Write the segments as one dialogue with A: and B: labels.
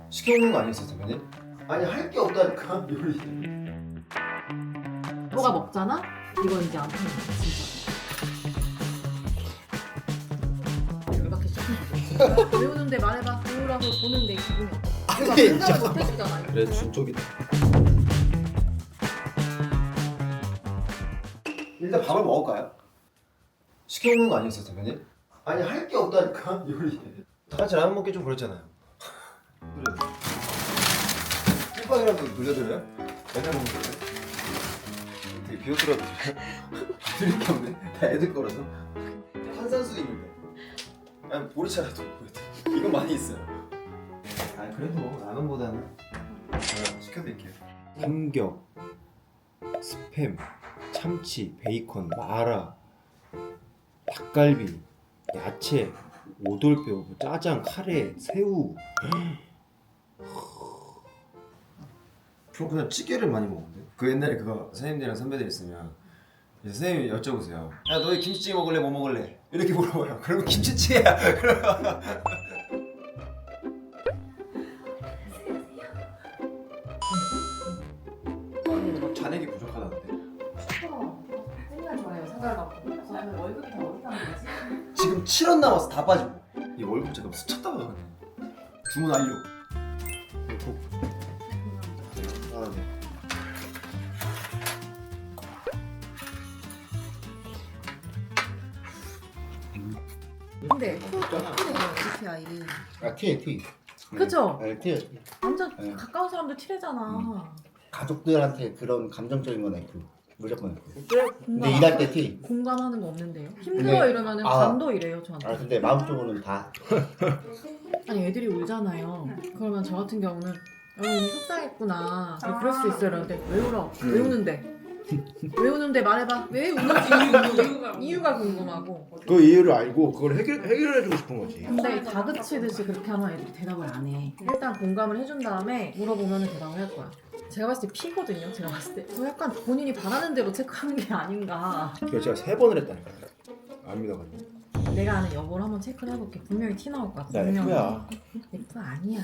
A: 시켜먹는 거 아니었어요, 대표님? 아니 할 게 없다니까 요리.
B: 너가 먹잖아? 이건 이제 안 파는 거야 진짜. 열받기 시작했어. 외우는데 말해봐. 외우라고 보는 내 기분이 어때? 내가
A: 아니,
B: 생각을 못해주잖아.
A: 그래 준쪽이다. 일단 밥을 먹을까요? 시켜먹는 거 아니었어요, 대표님? 아니 할 게 없다니까 요리. 다 같이 라면 먹기 좀 그렇잖아요. 그래. 찐빵이라도 놀려드려요? 맨날 먹는 거예요? 되게 비웃더라도 드릴 게 없네. 다 애들 거라서. 탄산수 있는데. 아니 보리차라도 보여드릴게요. 이건 많이 있어요. 아 그래도 라면보다는 제가 시켜드릴게요. 삼겹, 스팸, 참치, 베이컨, 마라, 닭갈비, 야채, 오돌뼈, 짜장, 카레, 새우. 저 그냥 찌개를 많이 먹는데. 그 옛날에 그거 선생님들이랑 선배들 있으면 이제 선생님이 여쭤보세요. 야 너희 김치찌개 먹을래? 뭐 먹을래? 이렇게 물어봐요. 그러면 김치찌개야. 잔액이 부족하다는데.
B: 맨날 좋아해요. 생각을 갖고. 저는 월급이 다 어디 가는 거지?
A: 지금 7원 남았어. 다 빠지고. 이 월급 잠깐 스쳤다가 나갔네. 주문 완료. 아 네.
B: 근데 TI
C: 아 T.
B: 그죠?
C: 네, T.
B: 완전
C: 네.
B: 가까운 사람들 T래잖아.
C: 가족들한테 그런 감정적인 건 F. 무조건 F.
B: 공감,
C: 근데 일할 때 T.
B: 공감하는 거 없는데요? 힘들어
C: 근데-
B: 이러면은
C: 아.
B: 반도 이래요 저한테.
C: 아 근데 마음적으로는 다.
B: 아니 애들이 울잖아요. 그러면 저 같은 경우는 언니 속상했구나. 그럴 수 있어요. 이러는데 왜 울어? 외우는데. 외우는데 말해봐. 왜 우는지 이유가 궁금하고.
D: 그 이유를 알고 그걸 해결해주고 싶은 거지.
B: 근데 다그치듯이 그렇게 하면 애들이 대답을 안 해. 일단 공감을 해준 다음에 물어보면 대답을 할 거야. 제가 봤을 때 P거든요. 제가 봤을 때. 저 약간 본인이 바라는 대로 체크하는 게 아닌가.
D: 그래서 제가 3번을 했다니까. 안 믿어가지고.
B: 내가 아는 여보를 한번 체크를 해볼게. 분명히 T 나올 것 같아.
D: 나
B: 분명히.
D: F야.
B: F 아니야.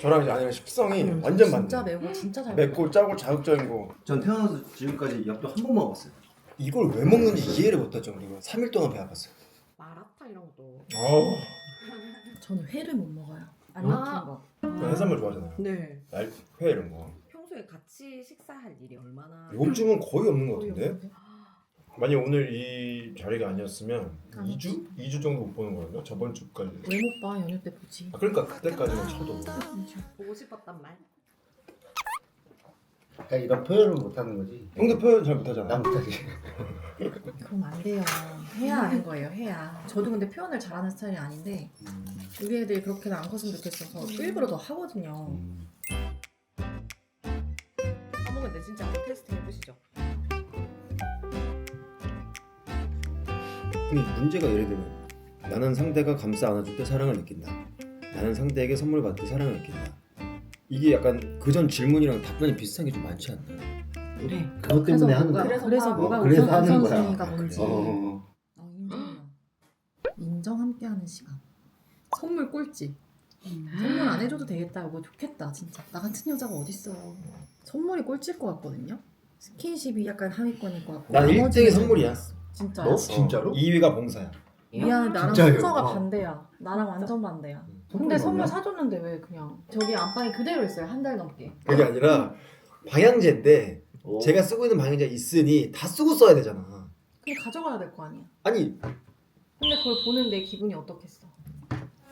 D: 저랑 이제 아내랑 식성이 완전
B: 진짜
D: 맞네.
B: 매우고 진짜 잘
D: 맵고 짜고 자극적인 거.
A: 전 태어나서 지금까지 엽떡 한 번 먹었어요.
D: 이걸 왜 먹는지 이해를 못하죠. 우리가 3일 동안 배아팠어요.
B: 마라탕 이런 것도.
D: 어우.
B: 저는 회를 못 먹어요. 안
D: 응?
B: 익힌 거.
D: 저 해산물 좋아하잖아요.
B: 네.
D: 회 이런 거.
B: 평소에 같이 식사할 일이 얼마나
D: 이번 주는 거의 없는 것
B: 거의
D: 같은데?
B: 없는데?
D: 만약 오늘 이 자리가 아니었으면
B: 안
D: 2주? 2주 정도 못 보는 거였나? 저번 주까지.
B: 왜 못 봐? 연휴 때 보지.
D: 아, 그러니까 그때까지만 쳐도.
B: 보고 싶었단 말.
C: 그러니까 이런 표현을 못 하는 거지.
D: 형도 표현 잘 못하잖아.
C: 난 못하지.
B: 그럼 안 돼요. 해야 하는 거예요. 해야. 저도 근데 표현을 잘하는 스타일이 아닌데 우리 애들이 그렇게는 안 컸으면 좋겠어서 일부러 더 하거든요. 까먹었는데 진짜 한번 테스트 해보시죠.
A: 근데 문제가 예를 들면 나는 상대가 감싸 안아줄 때 사랑을 느낀다. 나는 상대에게 선물 받을 때 사랑을 느낀다. 이게 약간 그전 질문이랑 답변이 비슷한 게 좀 많지 않나?
B: 그래.
C: 그것 때문에 하는 거야.
B: 그래서 뭐가
C: 그래서 하는 거야.
B: 우선순위가 뭔지.
C: 어.
B: 인정이야. 인정 함께하는 시간. 선물 꼴찌. 선물 안 해줘도 되겠다. 이거 좋겠다 진짜. 나 같은 여자가 어딨어. 선물이 꼴찌일 것 같거든요. 스킨십이 약간 하위권일 것 같고.
A: 난
B: 나머지는
A: 1등이 선물이야.
B: 진짜.
C: 너? 진짜로?
A: 2위가 봉사야.
B: 미안해 나랑
C: 진짜요?
B: 순서가
C: 와.
B: 반대야. 나랑 완전 반대야.
C: 선물이
B: 근데 선물
C: 없나?
B: 사줬는데 왜 그냥 저기 안방에 그대로 있어요. 한 달 넘게.
A: 그게 아니라 방향제인데
C: 어.
A: 제가 쓰고 있는 방향제 있으니 다 쓰고 써야 되잖아.
B: 근데 가져가야 될 거 아니야.
A: 아니
B: 근데 그걸 보는 내 기분이 어떻겠어.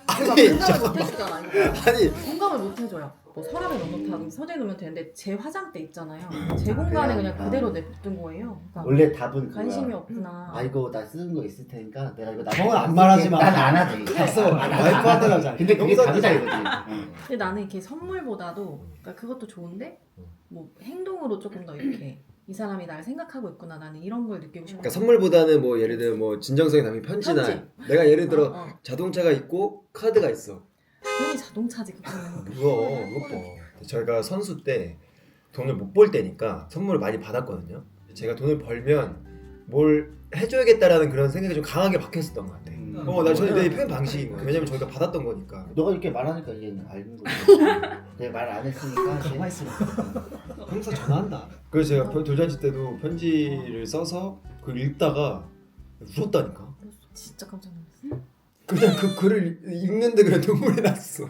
A: 아니,
B: 내가 공감을 못 해주잖아. 이거.
A: 아니
B: 공감을 못 해줘요. 뭐 서랍에 넣어놓다 서재에 놓으면 되는데 제 화장대 있잖아요. 제 공간에 그냥 그대로 냅둔 거예요. 그러니까
C: 원래 답은 그거야.
B: 관심이 없구나.
C: 아 이거 나 쓰는 거 있을 테니까 내가 이거 나.
A: 형은 안 말하지 마.
C: 난안 하지.
A: 써. 와이프한테 하자.
C: 근데 그게
A: 용서
C: 다르다
A: 되지.
C: 이거지.
B: 근데 나는 이렇게 선물보다도 그러니까 그것도 좋은데 뭐 행동으로 조금 더 이렇게 이 사람이 날 생각하고 있구나. 나는 이런 걸 느끼고 싶어.
A: 그러니까 선물보다는 뭐 예를 들어 뭐 진정성이 담긴 편지나
B: 편지.
A: 내가 예를 들어
B: 어.
A: 자동차가 있고 카드가 있어.
B: 괜히 자동차지 그거는.
A: 그거 저희가 선수 때 돈을 못 벌 때니까 선물을 많이 받았거든요. 제가 돈을 벌면 뭘 해줘야겠다라는 그런 생각이 좀 강하게 박혔었던 것 같아.
D: 나 저희 내 표현 방식인 거예요. 왜냐면 저희가 받았던 거니까.
C: 너가 이렇게 말하니까 얘는 알는 거지. 내가 말 안 했으니까 가만 있어.
D: 항상 전화한다. 그래서 제가 돌잔치 때도 편지를 써서 그걸 읽다가 울었다니까.
B: 진짜 깜짝 놀랐어.
D: 그냥 그 글을 읽는데 그냥 눈물이 났어.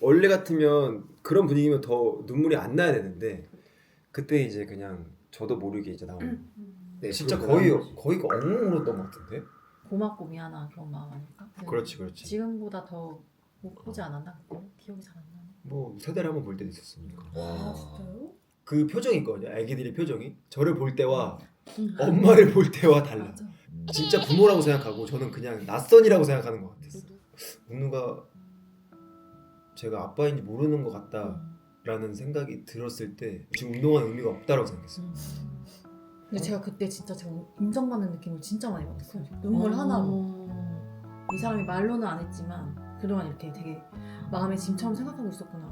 D: 원래 같으면 그런 분위기면 더 눈물이 안 나야 되는데 그때 이제 그냥 저도 모르게 이제 나온.
C: 네,
D: 진짜
C: 그러구나.
D: 거의 엉엉 울었던 것 같은데.
B: 고맙고 미안한 그런 마음 아닐까?
D: 그렇지.
B: 지금보다 더 못 보지 않았나 그때? 기억이 잘 안 나네.
D: 뭐 세대를 한번 볼 때도 있었으니까.
B: 아 진짜요?
D: 그 표정이 있거든요. 애기들의 표정이 저를 볼 때와 엄마를 볼 때와 달라.
B: 맞아.
D: 진짜 부모라고 생각하고 저는 그냥 낯선이라고 생각하는 것 같았어. 묵누가 제가 아빠인지 모르는 것 같다라는 생각이 들었을 때 지금 운동하는 의미가 없다라고 생각했어요.
B: 근데 제가 그때 진짜 제가 인정받는 느낌을 진짜 많이 받았어요. 눈물 하나로. 이 사람이 말로는 안 했지만 그동안 이렇게 되게 마음의 짐처럼 생각하고 있었구나.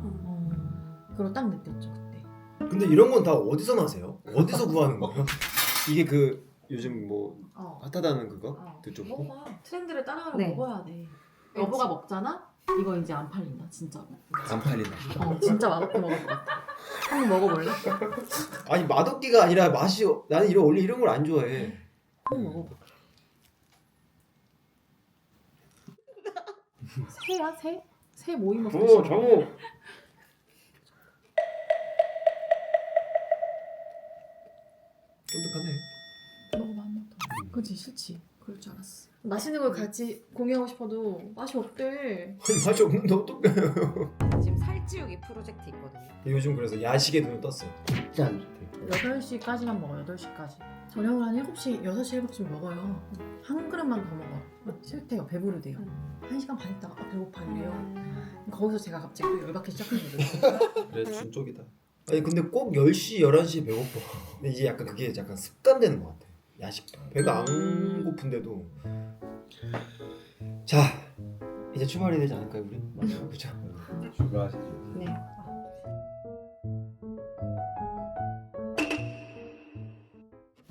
B: 그걸 딱 느꼈죠 그때.
D: 근데 이런 건 다 어디서 나세요? 어디서 구하는 거예요? 이게 그 요즘 뭐 핫하다는 그거? 그쪽
B: 먹어봐. 트렌드를 따라가려
E: 네.
B: 먹어야 돼. 여보가 먹잖아? 이거 이제 안 팔린다 진짜.
D: 안 팔린다.
B: 진짜 맛없게 먹을 것 같아. 한번 먹어볼래?
D: 아니 맛없기가 아니라 맛이 나는 원래 이런 걸 안 좋아해.
B: 한번 먹어봐. 새야 새? 새 모임 먹고
D: 정우. 쫀득하네.
B: 먹어봐 한 번 더. 그치 싫지. 그럴 줄 알았어. 맛있는 걸 같이 공유하고 싶어도 맛이 없대.
D: 아니 맛이 없는데 어떡해.
E: 지금 살찌우기 프로젝트 있거든요.
D: 요즘 그래서 야식에 눈을 떴어요.
C: 진짜 안 좋대.
B: 8시까지만 먹어. 8시까지. 저녁을 한 7시, 6시, 7시쯤 먹어요. 한 그릇만 더 먹어. 싫대요. 배부르대요. 1시간 반 있다가 배고파 이래요. 거기서 제가 갑자기 또 열받기 시작했거든요.
D: 그래 준 쪽이다. 아니 근데 꼭 10시, 11시에 배고파. 근데 이제 약간 그게 약간 습관되는 것 같아. 야식도. 배가 안 고픈데도. 자 이제 출발해야 되지 않을까요 우리?
C: 맞아요.
D: 그죠?
A: 출발하시죠.
B: 네.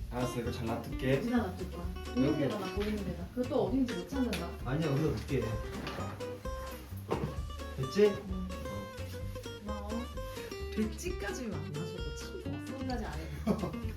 A: 알았어, 이거 잘 놔둘게.
B: 어디다 놔둘 거야? 보이는 데다 놔, 보이는 데다. 그것도 어딘지 못 찾는다.
A: 아니야, 여기다 놓을게. 됐지?
B: 고마워. 100지까지는 안 마셔도 참 고맙어. 까지 안 해.